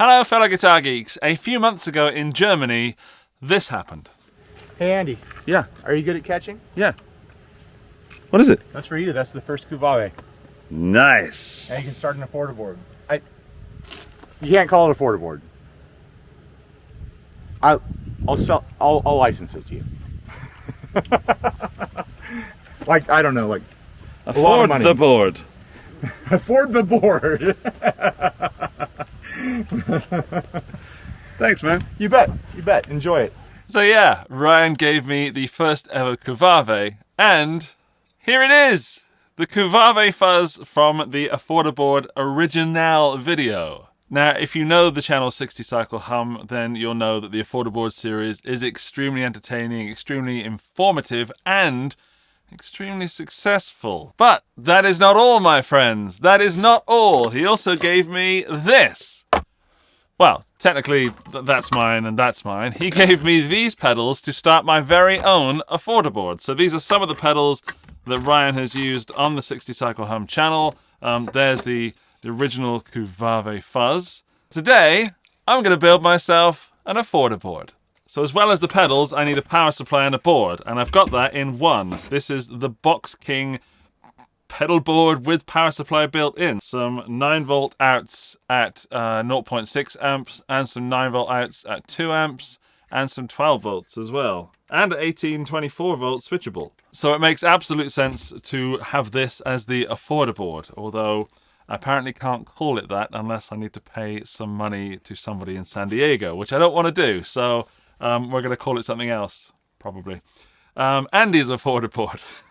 Hello fellow guitar geeks. A few months ago in Germany, this happened. Hey Andy. Yeah. Are you good at catching? Yeah. What is it? That's for you. That's the first Cuvave. Nice. And you can start an Affordaboard. You can't call it Affordaboard. I'll license it to you. Like, I don't know, like Afford the board. Afford the board. Thanks, man. You bet. You bet. Enjoy it. So yeah, Ryan gave me the first ever Cuvave, and here it is, the Cuvave Fuzz from the Affordaboard original video. Now, if you know the channel 60 Cycle Hum, then you'll know that the Affordaboard series is extremely entertaining, extremely informative, and extremely successful. But that is not all, my friends. That is not all. He also gave me this. Well, technically, that's mine and that's mine. He gave me these pedals to start my very own Affordaboard. So these are some of the pedals that Ryan has used on the 60 Cycle Hum channel. There's the original Cuvave Fuzz. Today, I'm going to build myself an Affordaboard. So as well as the pedals, I need a power supply and a board, and I've got that in one. This is the Box King pedal board with power supply built in. Some 9-volt outs at 0.6 amps, and some 9-volt outs at 2 amps, and some 12 volts as well. And 18-24 volt switchable. So it makes absolute sense to have this as the Affordaboard, although I apparently can't call it that unless I need to pay some money to somebody in San Diego, which I don't want to do. So we're going to call it something else, probably. Andy's Affordaboard.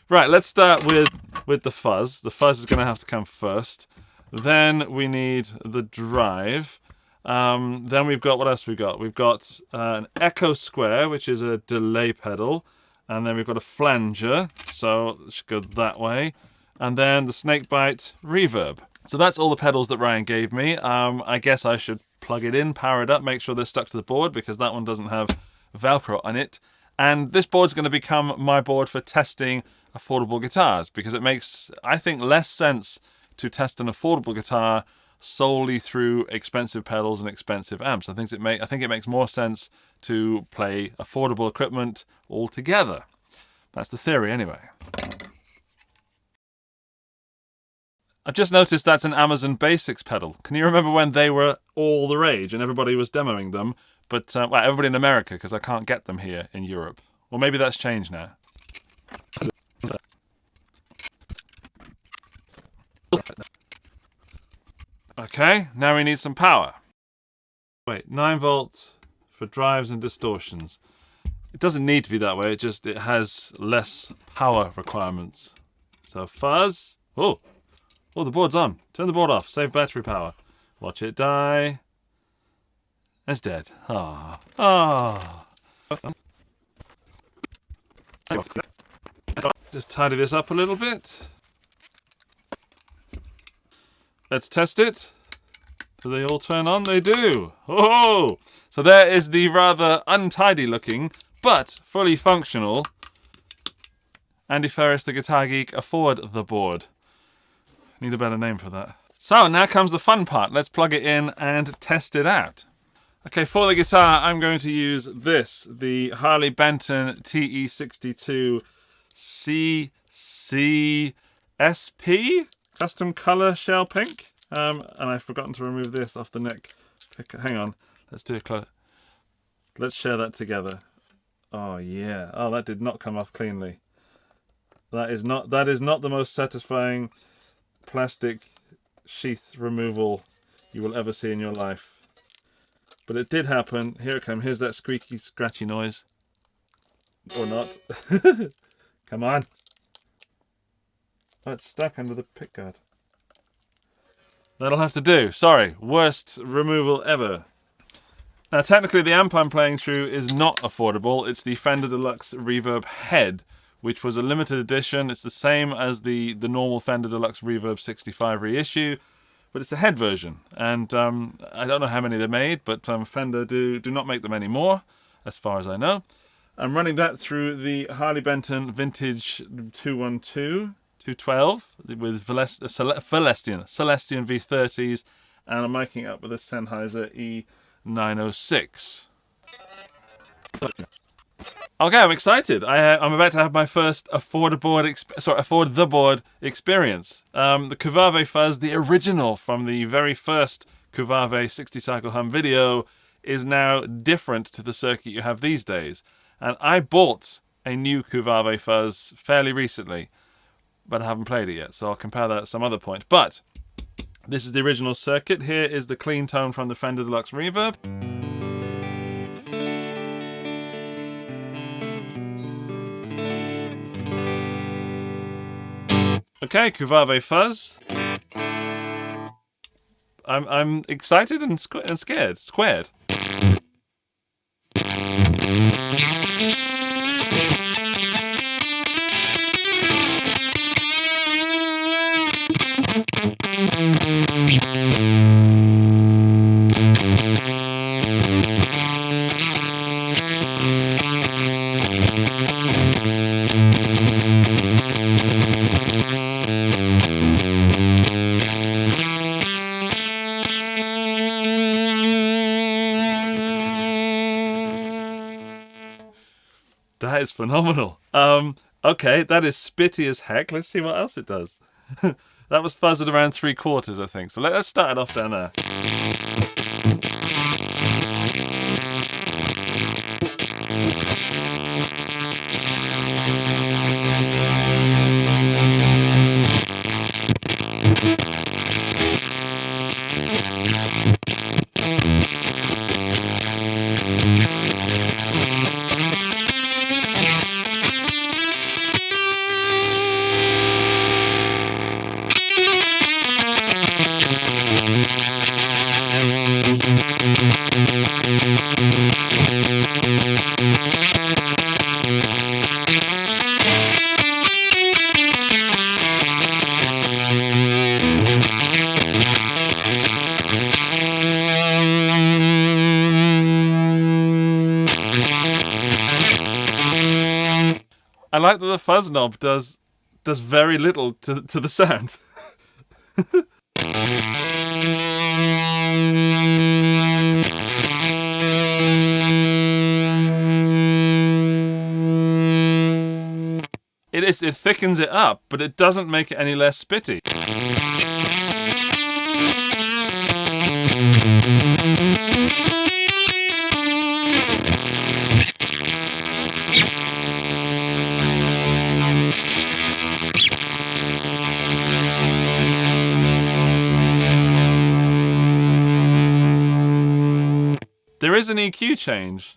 Right, let's start with the fuzz. The fuzz is going to have to come first. Then we need the drive. Then we've got, what else we got? We've got an echo square, which is a delay pedal. And then we've got a flanger, so it should go that way. And then the Snakebite reverb. So that's all the pedals that Ryan gave me. I guess I should plug it in, power it up, make sure they're stuck to the board because that one doesn't have velcro on it. And this board's going to become my board for testing affordable guitars because it makes, I think, less sense to test an affordable guitar solely through expensive pedals and expensive amps. I think it makes more sense to play affordable equipment altogether. That's the theory anyway. I've just noticed that's an Amazon Basics pedal. Can you remember when they were all the rage and everybody was demoing them? But, well, everybody in America, because I can't get them here in Europe. Or maybe that's changed now. Okay, now we need some power. Wait, 9 volts for drives and distortions. It doesn't need to be that way, it has less power requirements. So fuzz. Oh, the board's on. Turn the board off. Save battery power. Watch it die. It's dead. Just tidy this up a little bit. Let's test it. Do they all turn on? They do. Oh! So there is the rather untidy looking, but fully functional Andy Ferris, the Guitar Geek, Affordaboard. Need a better name for that. So now comes the fun part. Let's plug it in and test it out. Okay, for the guitar, I'm going to use this, the Harley Benton TE62 CCSP Custom Color Shell Pink. And I've forgotten to remove this off the neck. Hang on, let's do a close. Let's share that together. Oh yeah. Oh, that did not come off cleanly. That is not the most satisfying plastic sheath removal you will ever see in your life. But it did happen. Here it comes. Here's that squeaky, scratchy noise. Or not. Come on. Oh, it's stuck under the pickguard. That'll have to do. Sorry. Worst removal ever. Now, technically, the amp I'm playing through is not affordable. It's the Fender Deluxe Reverb Head, which was a limited edition. It's the same as the normal Fender Deluxe Reverb 65 reissue, but it's a head version. And I don't know how many they made, but Fender do not make them anymore, as far as I know. I'm running that through the Harley Benton Vintage 212 with Celestion V30s and I'm miking up with a Sennheiser E906. Okay, I'm excited. I'm about to have my first Affordaboard experience. The Cuvave Fuzz, the original from the very first Cuvave 60 cycle hum video, is now different to the circuit you have these days. And I bought a new Cuvave Fuzz fairly recently, but I haven't played it yet, so I'll compare that at some other point. But this is the original circuit. Here is the clean tone from the Fender Deluxe Reverb. Okay, Cuvave Fuzz. I'm excited and scared. Squared. That is phenomenal. Okay, that is spitty as heck. Let's see what else it does. That was fuzzed at around 3/4, I think. So let's start it off down there. I like that the fuzz knob does very little to the sound. It thickens it up, but it doesn't make it any less spitty. There is an EQ change.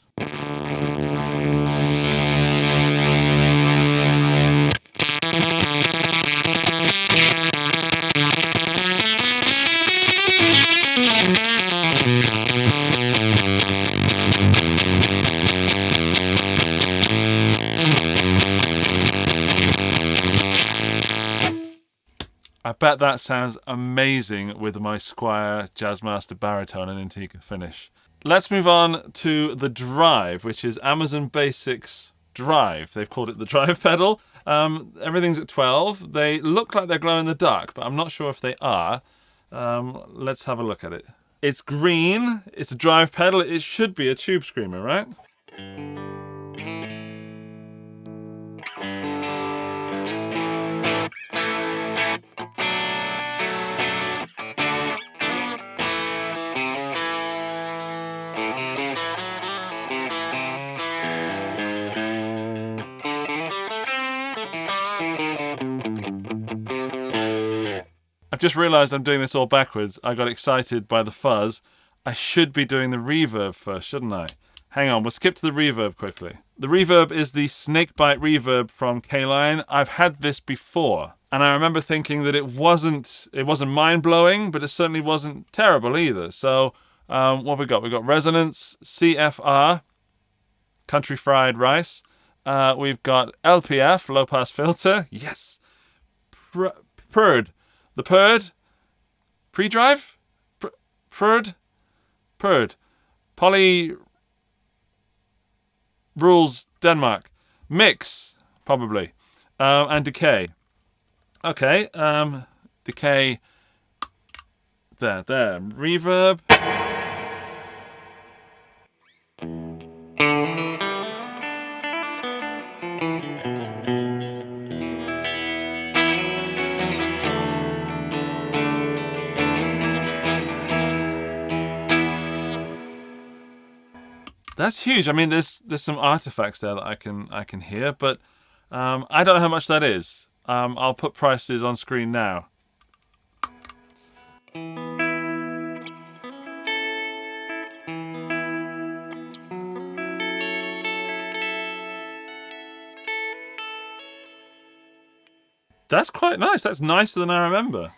I bet that sounds amazing with my Squier Jazzmaster baritone and Antigua finish. Let's move on to the drive, which is Amazon Basics Drive. They've called it the drive pedal. Everything's at 12. They look like they're glow in the dark, but I'm not sure if they are. Let's have a look at it. It's green. It's a drive pedal. It should be a tube screamer, right? I've just realised I'm doing this all backwards. I got excited by the fuzz. I should be doing the reverb first, shouldn't I? Hang on, we'll skip to the reverb quickly. The reverb is the Snakebite reverb from Caline. I've had this before, and I remember thinking that it wasn't mind-blowing, but it certainly wasn't terrible either. So what have we got? We've got resonance, CFR, country fried rice. We've got LPF, low-pass filter. Yes. 𝗏𝗏𝗏𝗏. The 𝗏𝗏𝗏𝗏, pre-drive, 𝗏𝗏𝗏𝗏𝗏, poly rules Denmark, mix probably, and decay. Okay, decay There. Reverb. That's huge. I mean, there's some artifacts there that I can hear, but I don't know how much that is. I'll put prices on screen now. That's quite nice. That's nicer than I remember.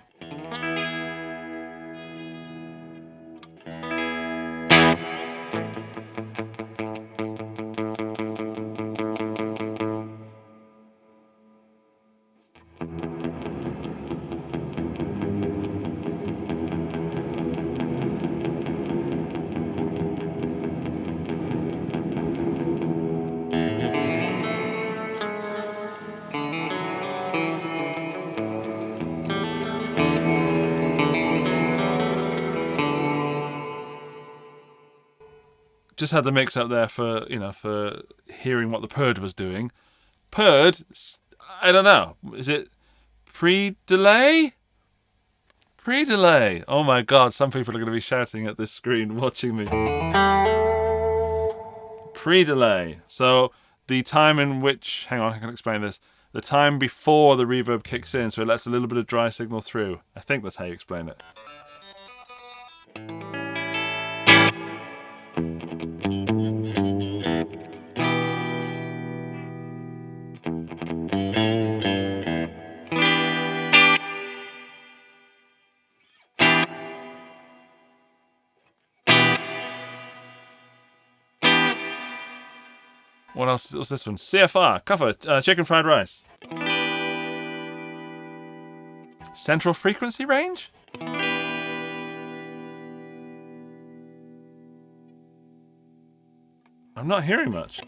Just had the mix up there for, you know, for hearing what the 𝗏𝗏𝗘𝗏 was doing. 𝗏𝗏𝗘𝗏, I don't know. Is it pre-delay? Pre-delay. Oh my God, some people are going to be shouting at this screen watching me. Pre-delay. So the time in which, hang on, I can explain this. The time before the reverb kicks in, so it lets a little bit of dry signal through. I think that's how you explain it. What else? What's this one? CFR, cover, chicken fried rice. Central frequency range? I'm not hearing much.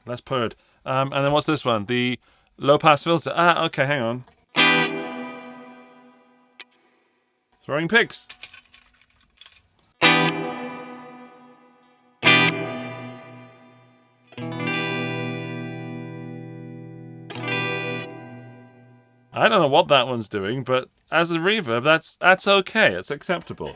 That's purred. And then what's this one? The low pass filter. Ah, okay, hang on. Throwing pigs. I don't know what that one's doing, but as a reverb, that's okay. It's acceptable.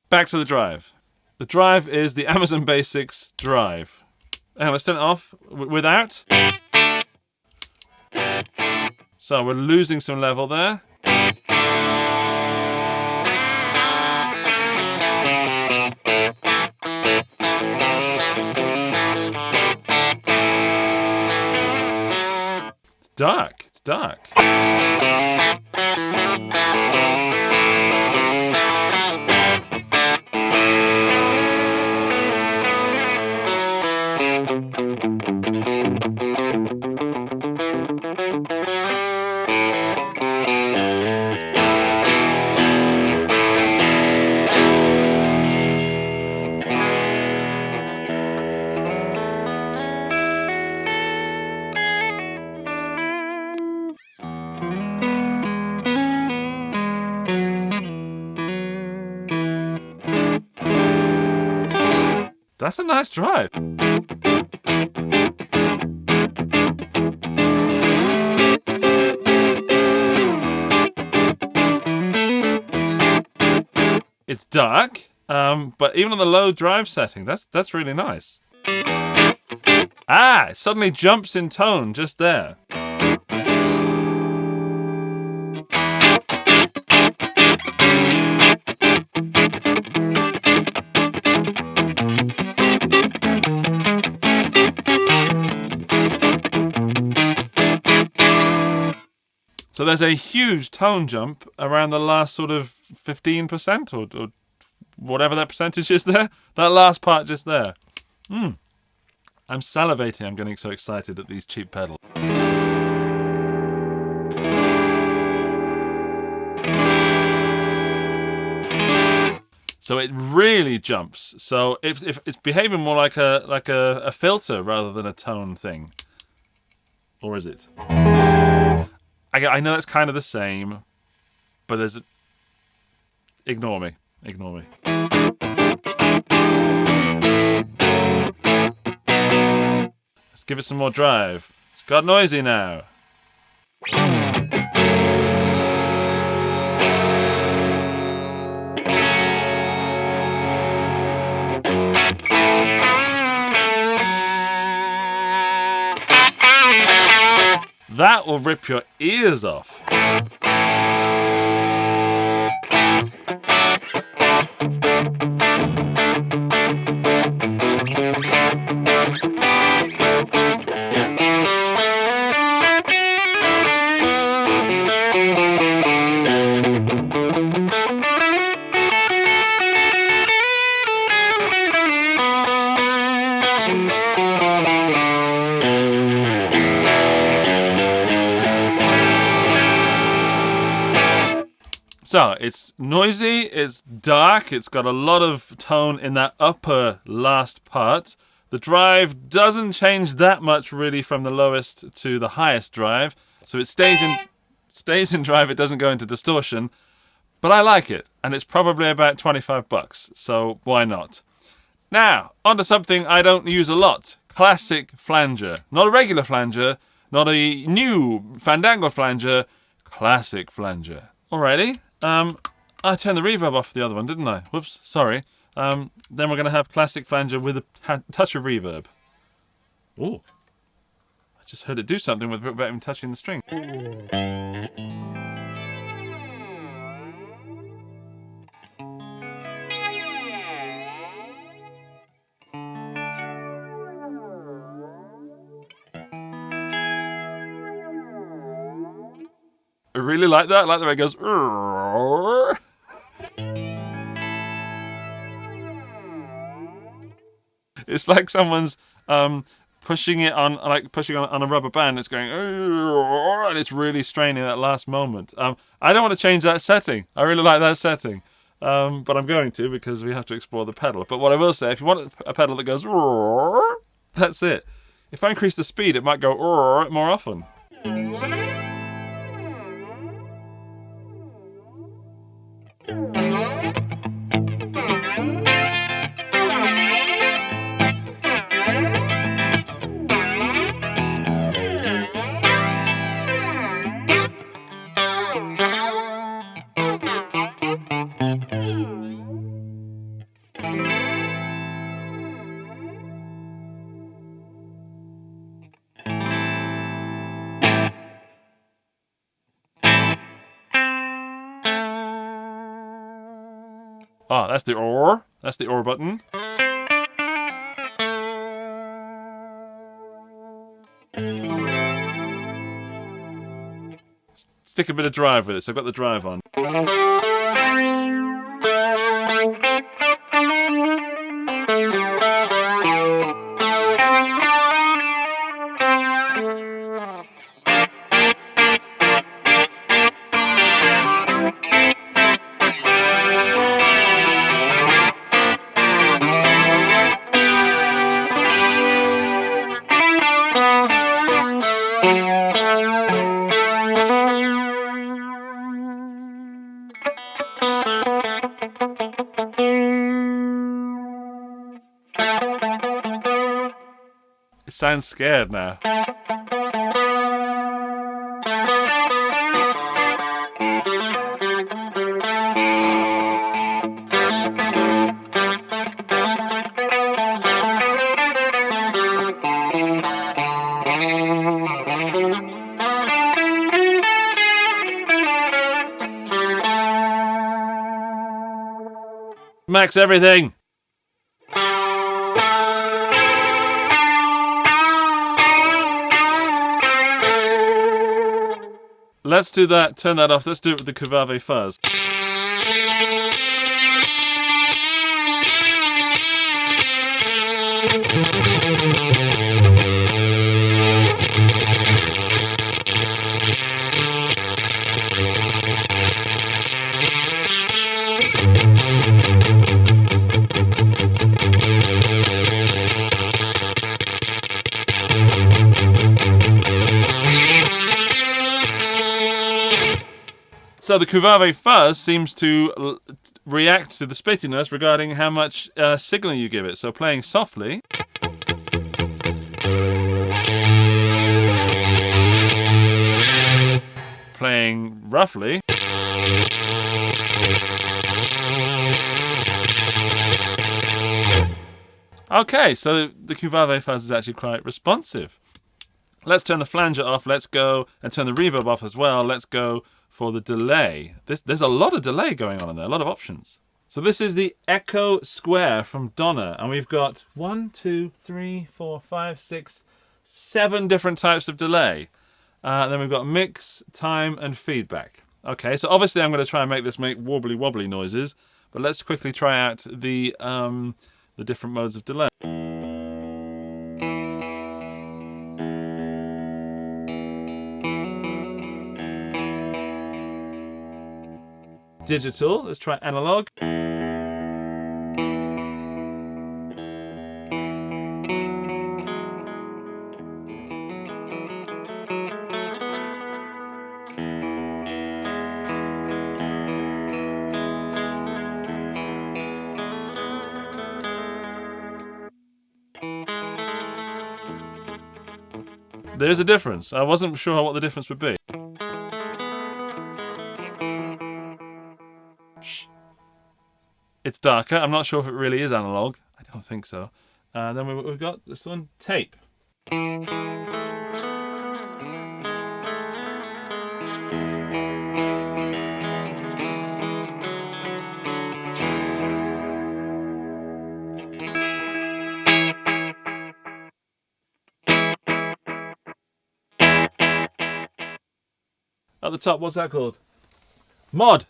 Back to the drive. The drive is the Amazon Basics drive. Hang on, let's turn it off without. So we're losing some level there. It's dark. It's dark. That's a nice drive. It's dark, but even on the low drive setting, that's really nice. Ah, it suddenly jumps in tone just there. there's a huge tone jump around the last sort of 15% or whatever that percentage is there. That last part just there. I'm salivating. I'm getting so excited at these cheap pedals. So it really jumps. So if it's behaving more like a filter rather than a tone thing. Or is it? I know it's kind of the same, but there's... Ignore me. Ignore me. Let's give it some more drive. It's got noisy now. That will rip your ears off. So, it's noisy, it's dark, it's got a lot of tone in that upper last part. The drive doesn't change that much really from the lowest to the highest drive. So it stays in drive, it doesn't go into distortion. But I like it, and it's probably about $25, so why not? Now, onto something I don't use a lot. Classic flanger. Not a regular flanger, not a new Fandango flanger, classic flanger. Alrighty. I turned the reverb off the other one, didn't I? Whoops, sorry. Then we're going to have classic flanger with a touch of reverb. Oh, I just heard it do something without even touching the string. I really like that. I like the way it goes. It's like someone's pushing it on, on a rubber band. It's going, and it's really straining that last moment. I don't want to change that setting. I really like that setting, but I'm going to because we have to explore the pedal. But what I will say, if you want a pedal that goes, that's it. If I increase the speed, it might go more often. Ah, that's the OR. That's the OR button. Stick a bit of drive with it, so I've got the drive on. It sounds scared now. Max everything. Let's do that. Turn that off. Let's do it with the Cuvave Fuzz. So the Cuvave Fuzz seems to react to the splittiness regarding how much signal you give it. So playing softly. Playing roughly. Okay, so the Cuvave Fuzz is actually quite responsive. Let's turn the flanger off. Let's go and turn the reverb off as well. Let's go for the delay. There's a lot of delay going on in there, a lot of options. So this is the Echo Square from Donna, and we've got 1, 2, 3, 4, 5, 6, 7 different types of delay. Then we've got mix, time, and feedback. Okay, so obviously I'm going to try and make this make wobbly noises, but let's quickly try out the different modes of delay. Digital, let's try analog. There's a difference. I wasn't sure what the difference would be. Shh. It's darker. I'm not sure if it really is analog. I don't think so. Then we've got this one, tape. At the top, what's that called? Mod.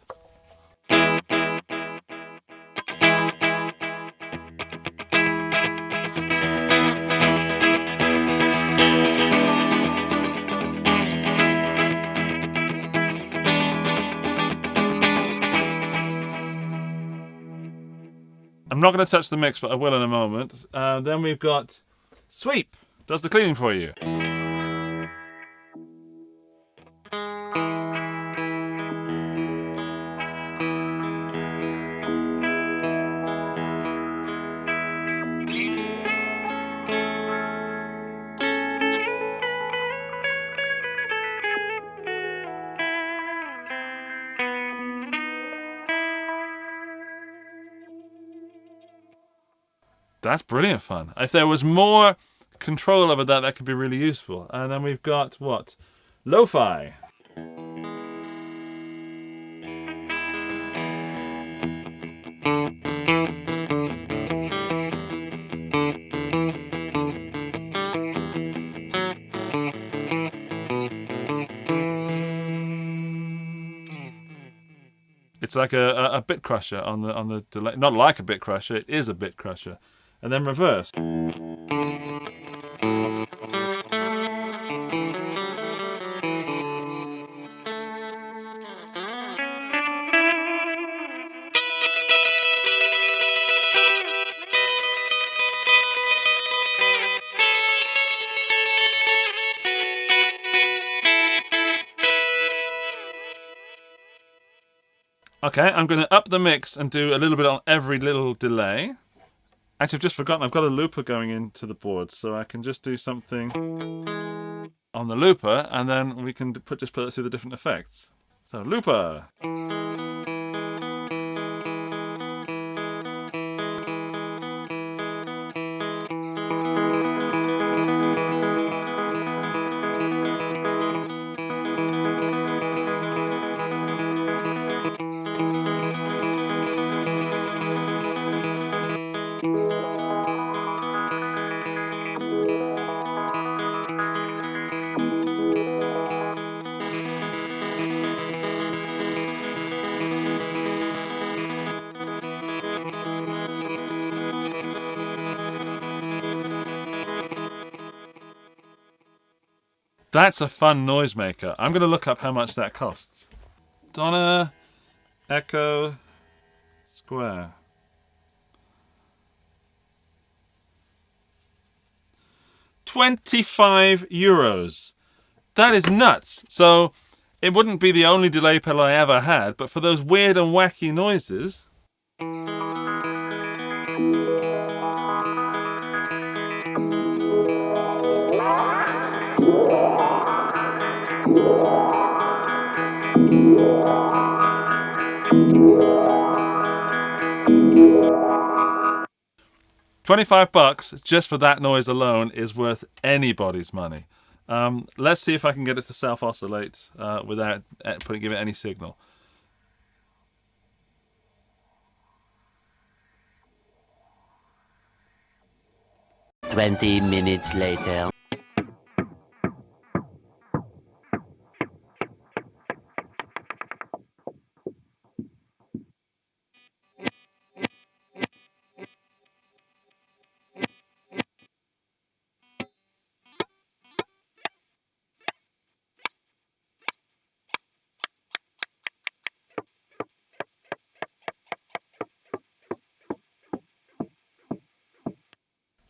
I'm not going to touch the mix, but I will in a moment. Then we've got sweep. Does the cleaning for you. That's brilliant fun. If there was more control over that, that could be really useful. And then we've got what? Lo-fi. It's like a bit crusher on the delay. Not like a bit crusher, it is a bit crusher. And then reverse. Okay, I'm going to up the mix and do a little bit on every little delay. Actually, I've just forgotten, I've got a looper going into the board, so I can just do something on the looper, and then we can just put it through the different effects. So, looper. That's a fun noisemaker. I'm going to look up how much that costs. 𝗏𝗏𝗡𝗏 square. €25. That is nuts. So it wouldn't be the only delay pedal I ever had, but for those weird and wacky noises. $25 just for that noise alone is worth anybody's money. Let's see if I can get it to self-oscillate without giving it any signal. "20 minutes later."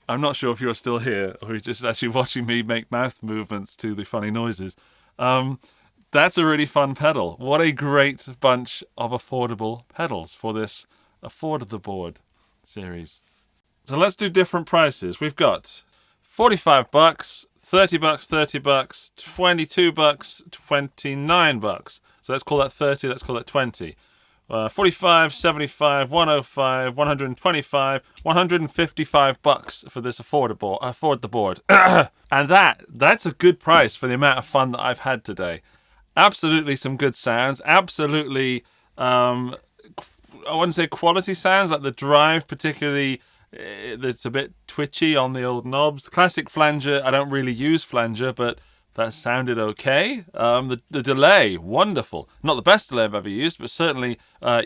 I'm not sure if you're still here or you're just actually watching me make mouth movements to the funny noises. That's a really fun pedal. What a great bunch of affordable pedals for this Affordaboard series. So let's do different prices. We've got $45, $30, $30, $22, $29. So let's call that 30, let's call that 20. 45, 75, 105, 125, $155 for this Affordaboard. And that's a good price for the amount of fun that I've had today. Absolutely some good sounds. Absolutely, I wouldn't say quality sounds, like the drive particularly, it's a bit twitchy on the old knobs. Classic flanger, I don't really use flanger, but that sounded okay. The delay, wonderful. Not the best delay I've ever used, but certainly, I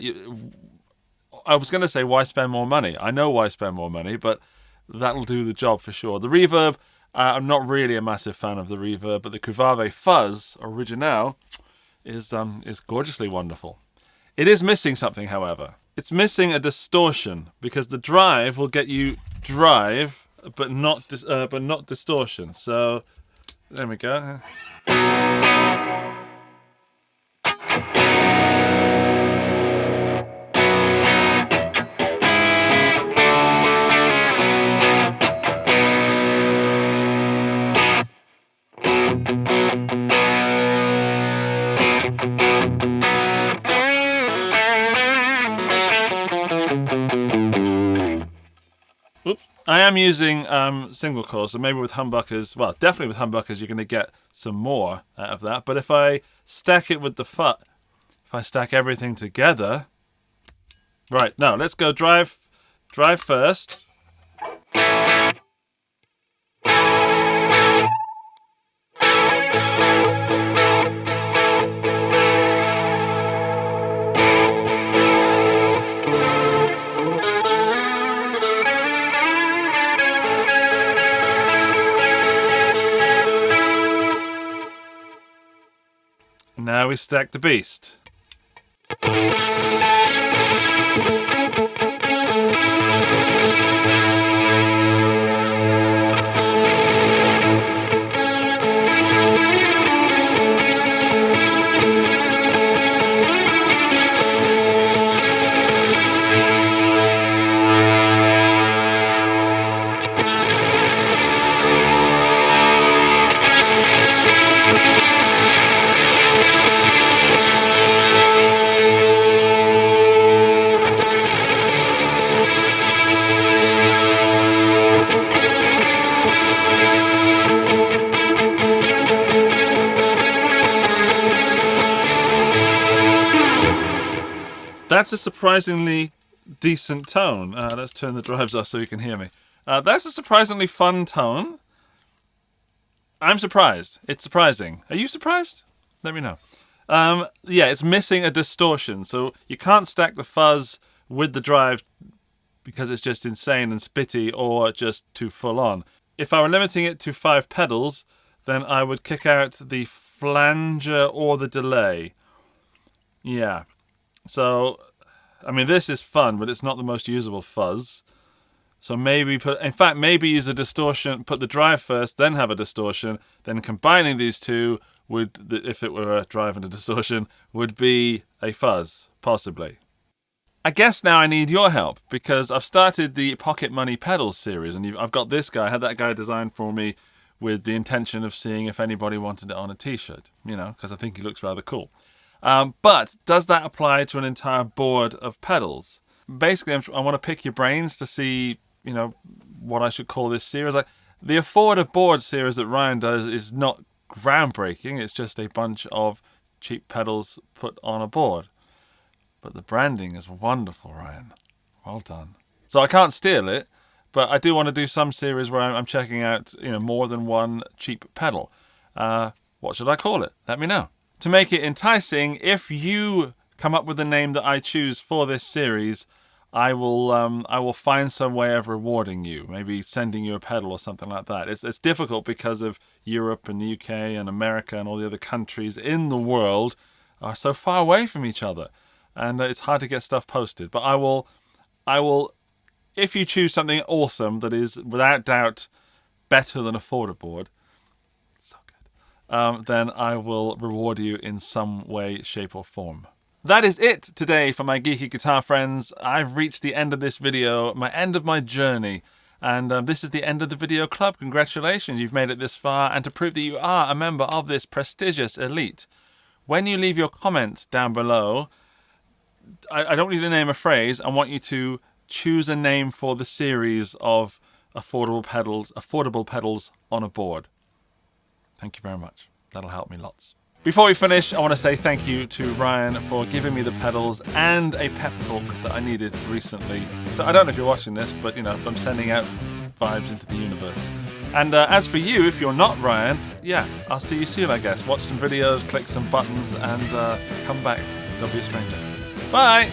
was going to say, why spend more money? I know why spend more money, but that'll do the job for sure. The reverb, I'm not really a massive fan of the reverb, but the Cuvave Fuzz Original is gorgeously wonderful. It is missing something, however. It's missing a distortion, because the drive will get you drive, but not distortion. So there we go. Oops. I am using single coils, so maybe with humbuckers, well, definitely with humbuckers, you're going to get some more out of that. But if I stack it with the if I stack everything together, right? No, let's go drive first. Now we stack the beast. That's a surprisingly decent tone. Let's turn the drives off so you can hear me. That's a surprisingly fun tone. I'm surprised. It's surprising. Are you surprised? Let me know. Yeah, it's missing a distortion. So you can't stack the fuzz with the drive because it's just insane and spitty or just too full on. If I were limiting it to 5 pedals, then I would kick out the flanger or the delay. Yeah. So, I mean, this is fun, but it's not the most usable fuzz. So maybe maybe use a distortion, put the drive first, then have a distortion, then combining these two would, if it were a drive and a distortion, would be a fuzz, possibly. I guess now I need your help, because I've started the Pocket Money Pedals series, and I've got this guy, I had that guy designed for me with the intention of seeing if anybody wanted it on a t-shirt, you know, because I think he looks rather cool. But does that apply to an entire board of pedals? Basically, I want to pick your brains to see, you know, what I should call this series. Like, the Affordaboard series that Ryan does is not groundbreaking. It's just a bunch of cheap pedals put on a board. But the branding is wonderful, Ryan. Well done. So I can't steal it, but I do want to do some series where I'm checking out, you know, more than one cheap pedal. What should I call it? Let me know. To make it enticing, if you come up with the name that I choose for this series, I will find some way of rewarding you, maybe sending you a pedal or something like that. It's difficult because of Europe and the UK and America and all the other countries in the world are so far away from each other, and it's hard to get stuff posted. But I will, if you choose something awesome that is without doubt better than Affordaboard, so good, then I will reward you in some way, shape or form. That is it today for my geeky guitar friends. I've reached the end of this video, my end of my journey. And this is the end of the video club. Congratulations, you've made it this far. And to prove that you are a member of this prestigious elite, when you leave your comment down below, I don't want you to name a phrase. I want you to choose a name for the series of affordable pedals on a board. Thank you very much. That'll help me lots. Before we finish, I want to say thank you to Ryan for giving me the pedals and a pep talk that I needed recently. I don't know if you're watching this, but you know, I'm sending out vibes into the universe. And as for you, if you're not Ryan, yeah, I'll see you soon, I guess. Watch some videos, click some buttons, and come back. Don't be a stranger. Bye!